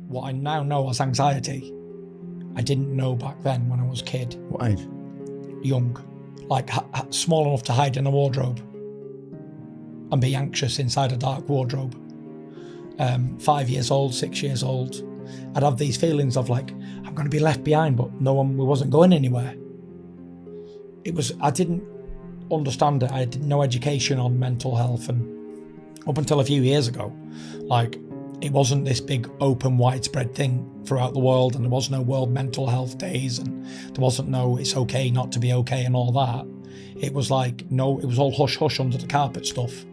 what I now know as anxiety, I didn't know back then when I was a kid. What age? Young. Like small enough to hide in a wardrobe and be anxious inside a dark wardrobe. 5 years old, 6 years old. I'd have these feelings of like, I'm going to be left behind, but we wasn't going anywhere. I didn't understand it. I had no education on mental health, and up until a few years ago, like, it wasn't this big open widespread thing throughout the world, and there was no World Mental Health Days, and there wasn't no it's okay not to be okay and all that. It was like, no, it was all hush hush under the carpet stuff.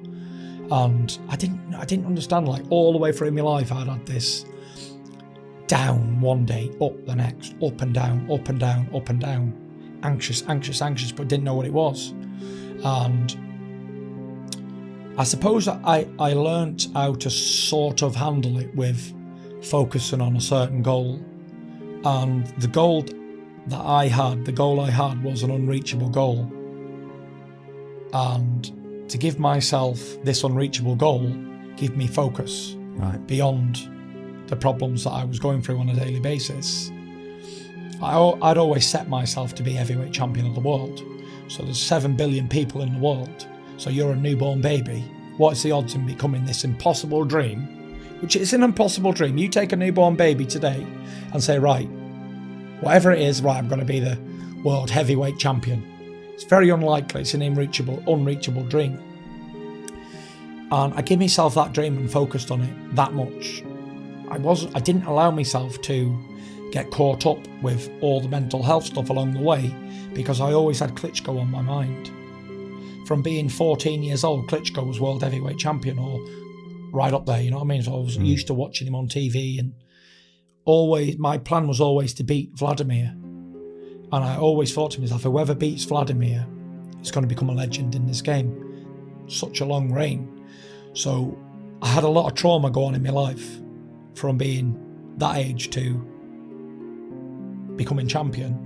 And I didn't understand, like, all the way through my life I'd had this down one day, up the next, up and down, up and down, up and down, anxious, but didn't know what it was. And I suppose I learnt how to sort of handle it with focusing on a certain goal. And the goal I had was an unreachable goal. And to give myself this unreachable goal gave me focus beyond the problems that I was going through on a daily basis. I'd always set myself to be heavyweight champion of the world. So there's 7 billion people in the world. So you're a newborn baby. What's the odds in becoming this impossible dream? Which is an impossible dream. You take a newborn baby today and say, right, whatever it is, right, I'm going to be the world heavyweight champion. It's very unlikely. It's an unreachable dream. And I gave myself that dream and focused on it that much. I didn't allow myself to get caught up with all the mental health stuff along the way, because I always had Klitschko on my mind. From being 14 years old, Klitschko was world heavyweight champion, or right up there, you know what I mean? So I was used to watching him on TV, and my plan was always to beat Wladimir. And I always thought to myself, whoever beats Wladimir is going to become a legend in this game. Such a long reign. So I had a lot of trauma go on in my life from being that age to becoming champion.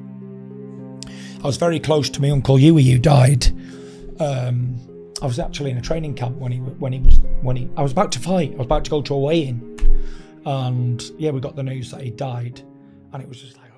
I was very close to my uncle Huey, who died. I was actually in a training camp when I was about to fight. I was about to go to a weigh-in, and yeah, we got the news that he died, and it was just like,